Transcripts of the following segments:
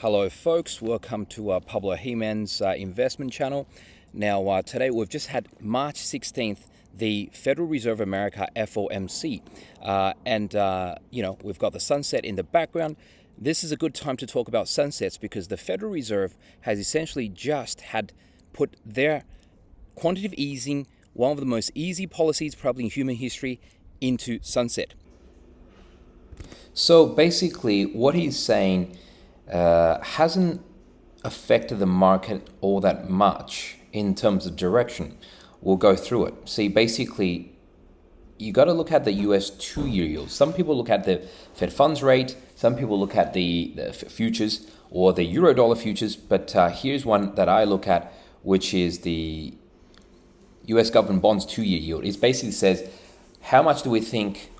Hello folks, welcome to Pablo He-Man's investment channel. Now today we've just had March 16th, the Federal Reserve America FOMC, and we've got the sunset in the background. This is a good time to talk about sunsets because the Federal Reserve has essentially just had put their quantitative easing, one of the most easy policies probably in human history, into sunset. So basically what he's saying hasn't affected the market all that much in terms of direction. We'll go through it. See, basically, you got to look at the US 2-year yield. Some people look at the Fed funds rate. Some people look at the futures or the Euro-dollar futures. But here's one that I look at, which is the US government bonds 2-year yield. It basically says, how much do we think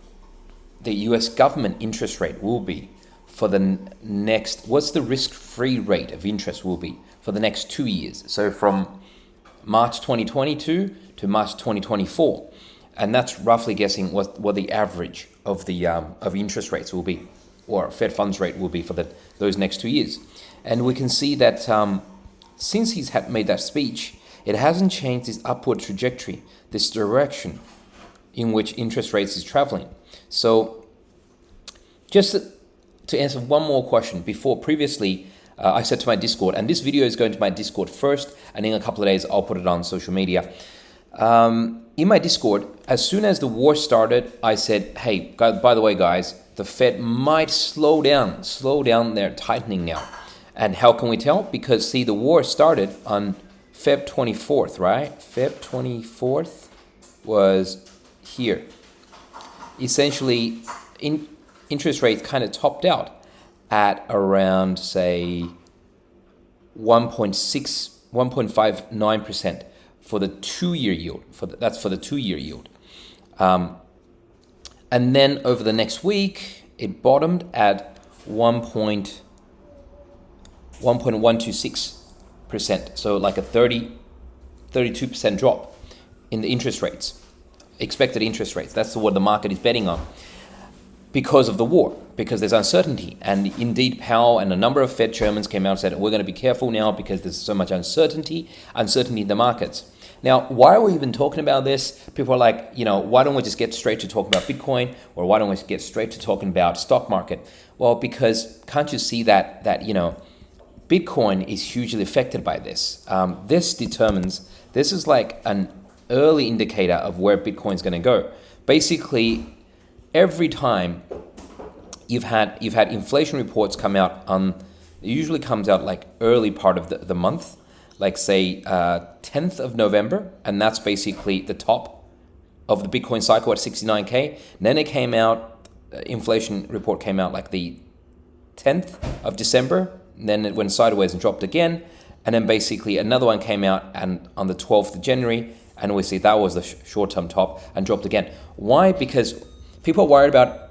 the US government interest rate will be for the next, what's the risk-free rate of interest will be for the next 2 years. So from March 2022 to March 2024. And that's roughly guessing what the average of the of interest rates will be, or Fed funds rate will be for those next 2 years. And we can see that since he's made that speech, it hasn't changed this upward trajectory, this direction in which interest rates is traveling. So just to answer one more question, previously I said to my Discord, and this video is going to my Discord first, and in a couple of days I'll put it on social media. In my Discord, as soon as the war started, I said, hey, by the way, guys, the Fed might slow down their tightening now. And how can we tell? Because see, the war started on Feb 24th, right? Feb 24th was here. Essentially, interest rates kind of topped out at around, say, 1.59% for the 2-year yield. That's for the 2-year yield. And then over the next week, it bottomed at 1.126%. So like a 32% drop in the interest rates, expected interest rates. That's what the market is betting on. Because of the war, because there's uncertainty. And indeed, Powell and a number of Fed chairmen came out and said, we're going to be careful now because there's so much uncertainty in the markets. Now, why are we even talking about this? People are like, why don't we just get straight to talking about Bitcoin, or why don't we get straight to talking about stock market? Well, because can't you see that Bitcoin is hugely affected by this? This is like an early indicator of where Bitcoin is going to go. Basically, every time you've had inflation reports come out it usually comes out like early part of the month, like say 10th of November, and that's basically the top of the Bitcoin cycle at 69K. Then it came out, inflation report came out like the 10th of December, and then it went sideways and dropped again, and then basically another one came out and on the 12th of January, and we see that was the short-term top and dropped again. Why? Because people are worried about,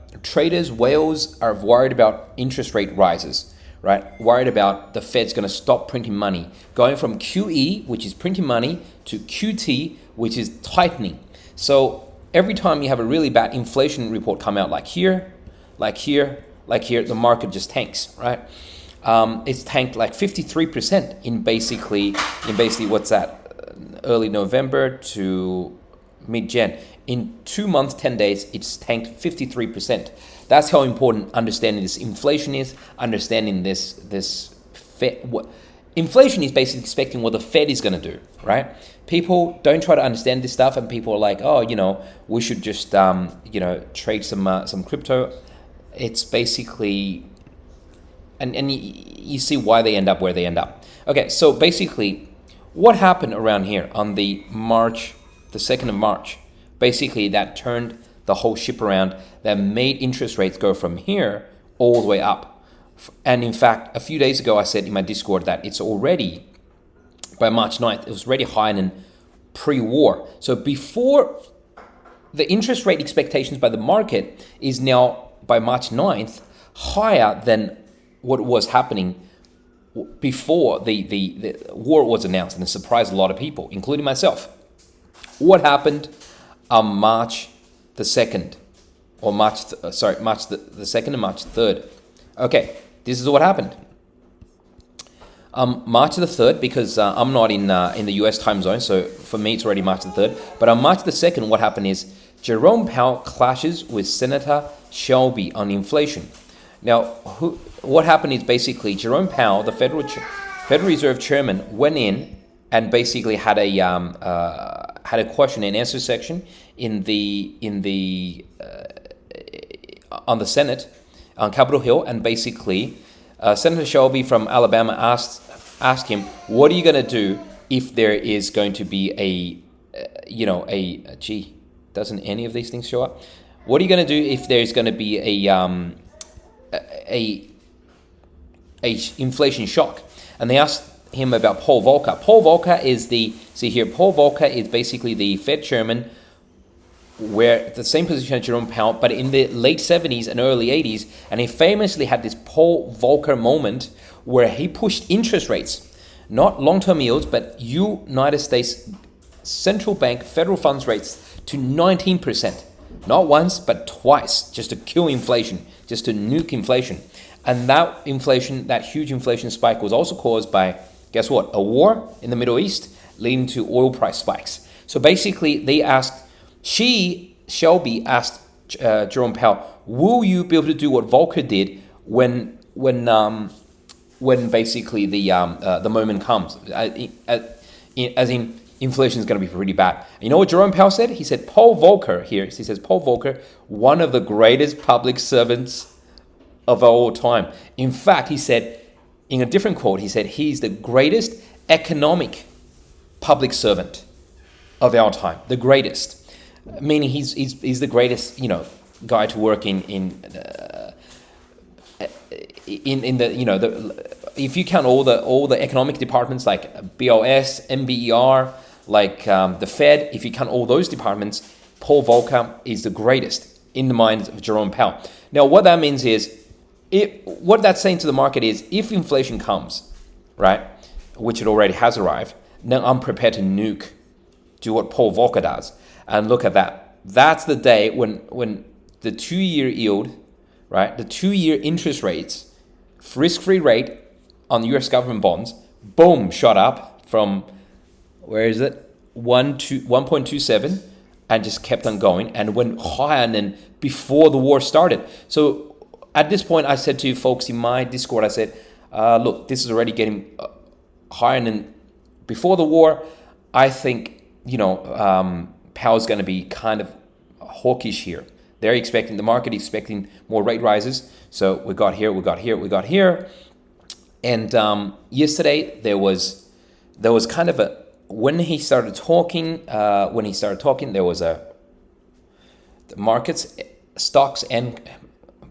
whales are worried about interest rate rises, right? Worried about the Fed's going to stop printing money, going from QE, which is printing money, to QT, which is tightening. So every time you have a really bad inflation report come out, like here, the market just tanks, right? It's tanked like 53% in basically what's that? Early November to mid-Jan. In 2 months, 10 days, it's tanked 53%. That's how important understanding this inflation is, understanding this Fed. Inflation is basically expecting what the Fed is going to do, right? People don't try to understand this stuff, and people are like, we should just, trade some crypto. It's basically, and you see why they end up where they end up. Okay, so basically, what happened around here on the 2nd of March? Basically, that turned the whole ship around, that made interest rates go from here all the way up. And in fact, a few days ago, I said in my Discord that it's already, by March 9th, it was already higher than pre-war. So before the interest rate expectations by the market is now, by March 9th, higher than what was happening before the war was announced, and it surprised a lot of people, including myself. What happened on March the 2nd, or March the 2nd and March 3rd? Okay, this is what happened. March the 3rd, because I'm not in the US time zone, so for me it's already March the 3rd. But on March the 2nd, what happened is Jerome Powell clashes with Senator Shelby on inflation. Now, what happened is basically Jerome Powell, the Federal Reserve Chairman, went in and basically had a question and answer section on the Senate on Capitol Hill, and basically Senator Shelby from Alabama asked him, "What are you going to do if there is going to be doesn't any of these things show up? What are you going to do if there's going to be a inflation shock?" And they asked him about Paul Volcker. Paul Volcker is Paul Volcker is basically the Fed chairman, where the same position as Jerome Powell, but in the late 70s and early 80s, and he famously had this Paul Volcker moment where he pushed interest rates, not long-term yields, but United States central bank federal funds rates to 19%, not once, but twice, just to kill inflation, just to nuke inflation. And that huge inflation spike was also caused by, guess what, a war in the Middle East leading to oil price spikes. So basically Shelby asked Jerome Powell, will you be able to do what Volcker did when basically the moment comes, as in inflation is going to be pretty bad. You know what Jerome Powell said? He said Paul Volcker, one of the greatest public servants of all time. In fact, he said, in a different quote, he said he's the greatest economic public servant of our time, the greatest. Meaning he's the greatest, guy to work in if you count all the economic departments like BOS, MBER, like the Fed, if you count all those departments, Paul Volcker is the greatest in the minds of Jerome Powell. Now, what that means is, what that's saying to the market is, if inflation comes, right, which it already has arrived, then I'm prepared to do what Paul Volcker does. And look at that. That's the day when the 2-year yield, right, the 2-year interest rates, risk-free rate on US government bonds, boom, shot up from, 1.27, and just kept on going and went higher than before the war started. So at this point, I said to you folks in my Discord, I said, look, this is already getting higher than before the war. I think, Powell's going to be kind of hawkish here. The market expecting more rate rises. So we got here. And yesterday there was kind of when he started talking, there was the markets, stocks and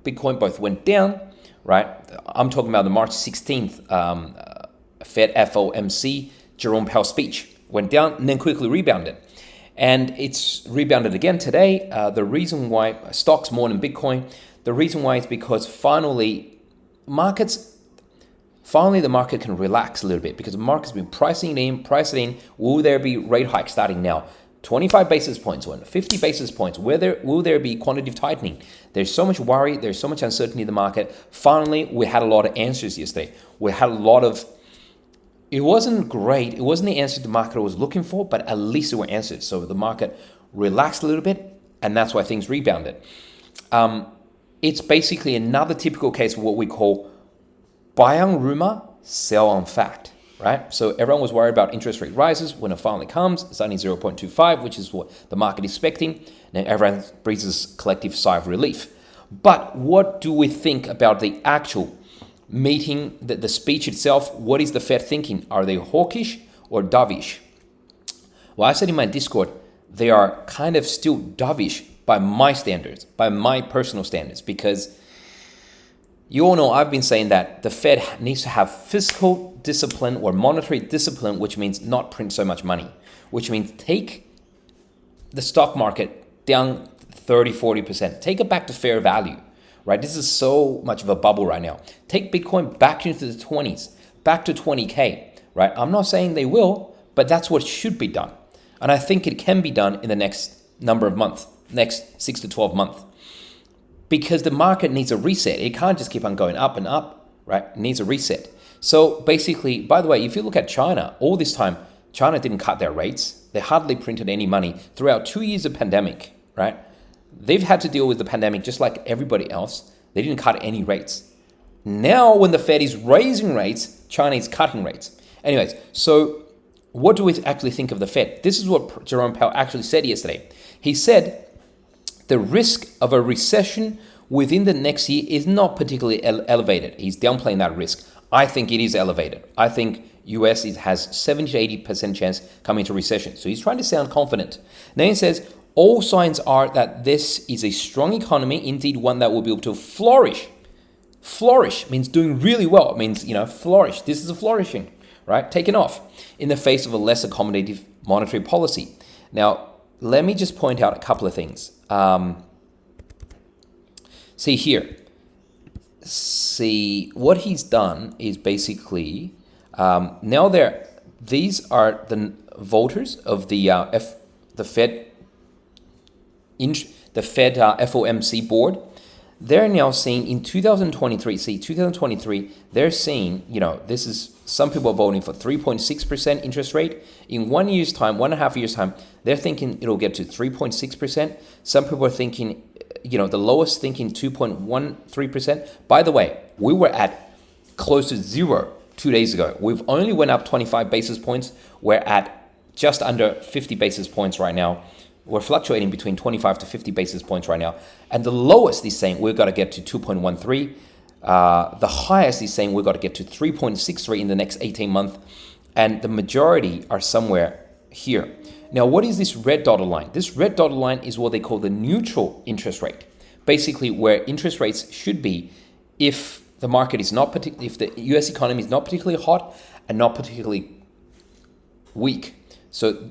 Bitcoin both went down, right? I'm talking about the March 16th Fed FOMC Jerome Powell speech. Went down and then quickly rebounded. And it's rebounded again today. The reason why stocks more than Bitcoin, the reason why is because finally the market can relax a little bit, because the market's been pricing it in. Will there be rate hikes starting now? 25 basis points, 50 basis points. Will there be quantitative tightening? There's so much worry. There's so much uncertainty in the market. Finally, we had a lot of answers yesterday. It wasn't great. It wasn't the answer the market was looking for, but at least there were answers. So the market relaxed a little bit, and that's why things rebounded. It's basically another typical case of what we call buy on rumor, sell on fact, right? So everyone was worried about interest rate rises. When it finally comes, it's only 0.25, which is what the market is expecting. Then everyone breathes this collective sigh of relief. But what do we think about the actual meeting, the speech itself? What is the Fed thinking? Are they hawkish or dovish? Well, I said in my Discord, they are kind of still dovish by my standards, by my personal standards, because you all know I've been saying that the Fed needs to have fiscal discipline or monetary discipline, which means not print so much money, which means take the stock market down 30-40%, take it back to fair value. Right, this is so much of a bubble right now. Take Bitcoin back into the 20s, back to 20K, right? I'm not saying they will, but that's what should be done. And I think it can be done in the next number of months, next 6 to 12 months. Because the market needs a reset. It can't just keep on going up and up, right? It needs a reset. So basically, by the way, if you look at China, all this time, China didn't cut their rates. They hardly printed any money throughout 2 years of pandemic, right? They've had to deal with the pandemic just like everybody else. They didn't cut any rates. Now, when the Fed is raising rates, China is cutting rates. Anyways, so what do we actually think of the Fed? This is what Jerome Powell actually said yesterday. He said the risk of a recession within the next year is not particularly elevated. He's downplaying that risk. I think it is elevated. I think US has 70 to 80% chance coming into recession. So he's trying to sound confident. Then he says, all signs are that this is a strong economy, indeed one that will be able to flourish. Flourish means doing really well. It means, flourish. This is a flourishing, right? Taking off in the face of a less accommodative monetary policy. Now, let me just point out a couple of things. See here. See, what he's done is basically, now these are the voters of the Fed FOMC board. They're now saying in 2023, they're saying, this is, some people are voting for 3.6% interest rate. In 1 year's time, 1.5 years' time, they're thinking it'll get to 3.6%. Some people are thinking, the lowest thinking 2.13%. By the way, we were at close to zero 2 days ago. We've only went up 25 basis points. We're at just under 50 basis points right now. We're fluctuating between 25 to 50 basis points right now. And the lowest is saying we've got to get to 2.13. The highest is saying we've got to get to 3.63 in the next 18 months. And the majority are somewhere here. Now, what is this red dotted line? This red dotted line is what they call the neutral interest rate. Basically, where interest rates should be if the market is not if the US economy is not particularly hot and not particularly weak. So,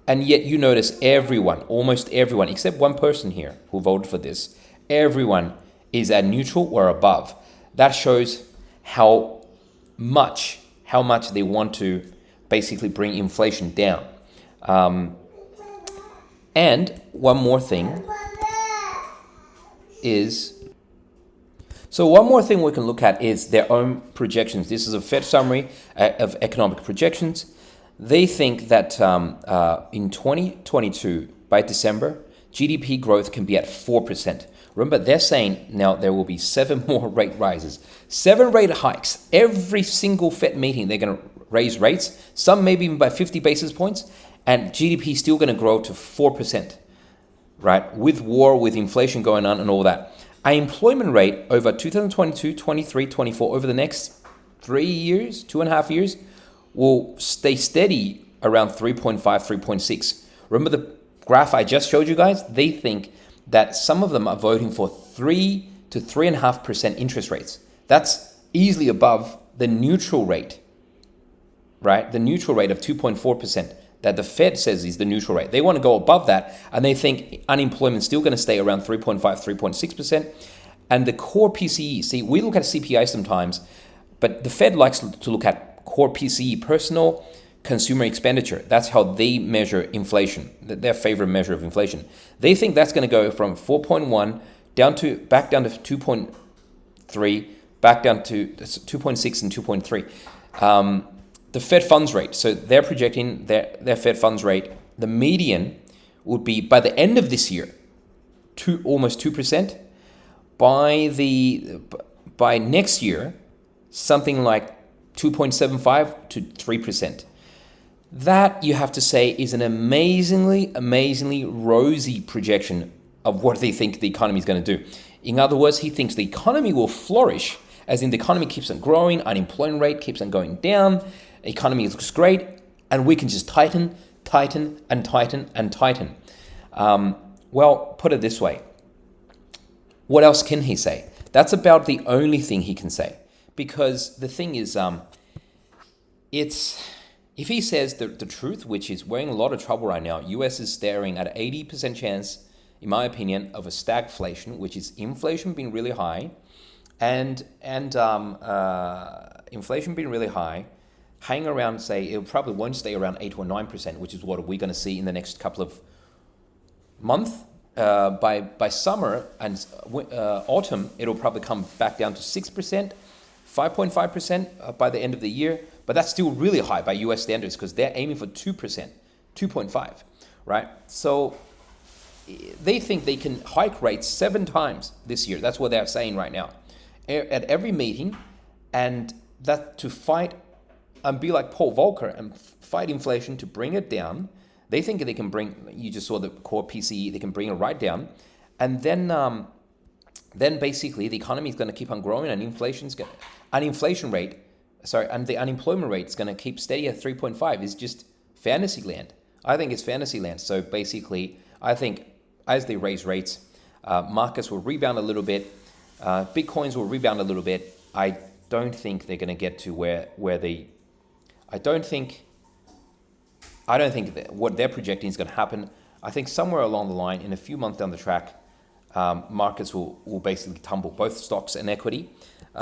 and yet you notice everyone, almost everyone, except one person here who voted for this, everyone is at neutral or above. That shows how much they want to basically bring inflation down. And one more thing one more thing we can look at is their own projections. This is a Fed summary of economic projections. They think that in 2022, by December, GDP growth can be at 4%. Remember, they're saying now there will be 7 more rate rises, 7 rate hikes. Every single Fed meeting, they're going to raise rates, some maybe even by 50 basis points, and GDP is still going to grow to 4%, right? With war, with inflation going on and all that. Our employment rate over 2022, 23, 24, over the next 3 years, 2.5 years, will stay steady around 3.5, 3.6. Remember the graph I just showed you guys? They think that some of them are voting for 3 to 3.5% interest rates. That's easily above the neutral rate, right? The neutral rate of 2.4% that the Fed says is the neutral rate. They want to go above that, and they think unemployment is still going to stay around 3.5, 3.6%. And the core PCE, see, we look at CPI sometimes, but the Fed likes to look at core PCE, personal consumer expenditure. That's how they measure inflation, their favorite measure of inflation. They think that's going to go from 4.1 back down to 2.3, back down to 2.6 and 2.3. The Fed funds rate, so they're projecting their Fed funds rate, the median would be by the end of this year, almost 2%. By next year, something like 2.75 to 3%. That, you have to say, is an amazingly rosy projection of what they think the economy is going to do. In other words, he thinks the economy will flourish, as in the economy keeps on growing, unemployment rate keeps on going down, economy looks great, and we can just tighten. Well, put it this way. What else can he say? That's about the only thing he can say. Because the thing is, if he says the truth, which is we're in a lot of trouble right now, US is staring at an 80% chance, in my opinion, of a stagflation, which is inflation being really high, and inflation being really high, hanging around, say, it probably won't stay around 8 or 9%, which is what we're going to see in the next couple of months. By summer and autumn, it'll probably come back down to 6%, 5.5% by the end of the year, but that's still really high by US standards because they're aiming for 2%, 2.5, right? So they think they can hike rates 7 times this year. That's what they're saying right now at every meeting, and that to fight and be like Paul Volcker and fight inflation to bring it down. They think they can bring, you just saw the core PCE, they can bring it right down, and then basically the economy is going to keep on growing, and the unemployment rate is going to keep steady at 3.5. It's just fantasy land. I think it's fantasy land. So basically, I think as they raise rates, markets will rebound a little bit. Bitcoins will rebound a little bit. I don't think they're going to get to where they. I don't think that what they're projecting is going to happen. I think somewhere along the line, in a few months down the track, markets will basically tumble, both stocks and equity.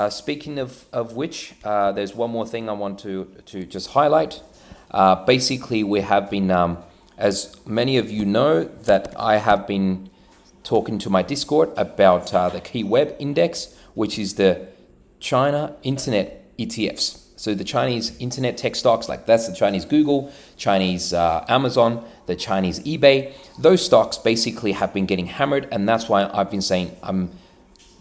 Speaking of which, there's one more thing I want to just highlight. Basically, we have been, as many of you know, that I have been talking to my Discord about the key web index, which is the China Internet ETFs. So the Chinese internet tech stocks, like that's the Chinese Google, Chinese Amazon, the Chinese eBay. Those stocks basically have been getting hammered, and that's why I've been saying I'm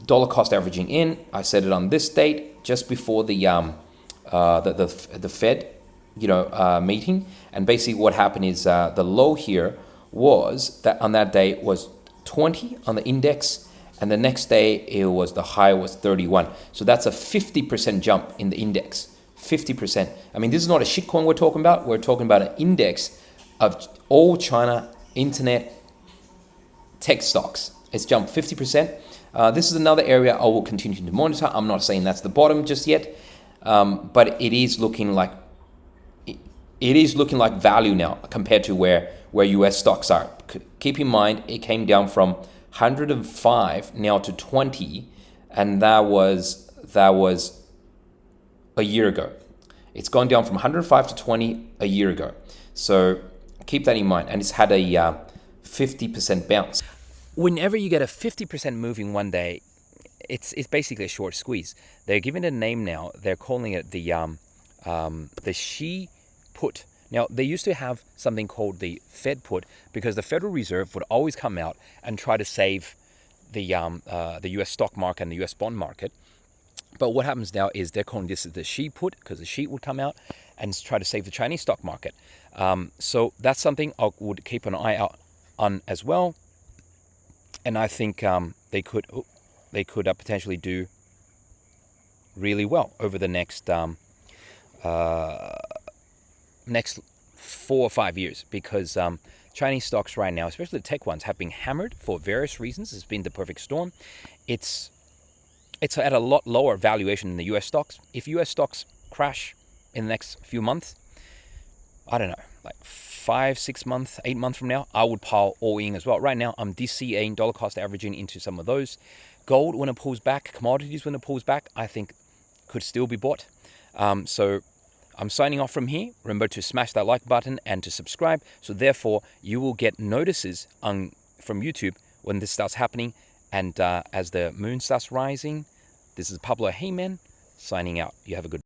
dollar cost averaging in. I said it on this date just before the Fed, meeting. And basically what happened is the low here was that on that day was 20 on the index, and the next day the high was 31. So that's a 50% jump in the index. 50%. I mean, this is not a shitcoin we're talking about. We're talking about an index of all China internet tech stocks. It's jumped 50%. This is another area I will continue to monitor. I'm not saying that's the bottom just yet, but it is looking like value now compared to where US stocks are. Keep in mind, it came down from 105 now to 20, and that was a year ago. It's gone down from 105 to 20 a year ago. So keep that in mind. And it's had a 50% bounce. Whenever you get a 50% move in one day, it's basically a short squeeze. They're giving it a name now. They're calling it the Xi put. Now, they used to have something called the Fed put because the Federal Reserve would always come out and try to save the US stock market and the US bond market. But what happens now is they're calling this the Xi put because the Xi would come out and try to save the Chinese stock market. So that's something I would keep an eye out on as well. And I think they could potentially do really well over the next 4 or 5 years because Chinese stocks right now, especially the tech ones, have been hammered for various reasons. It's been the perfect storm. It's at a lot lower valuation than the US stocks. If US stocks crash in the next few months, I don't know, like 5, 6 months, 8 months from now, I would pile all in as well. Right now, I'm DCAing, dollar cost averaging into some of those. Gold, when it pulls back, commodities, when it pulls back, I think could still be bought. So I'm signing off from here. Remember to smash that like button and to subscribe. So therefore, you will get notices from YouTube when this starts happening. And as the moon starts rising, this is Pablo Heyman signing out. You have a good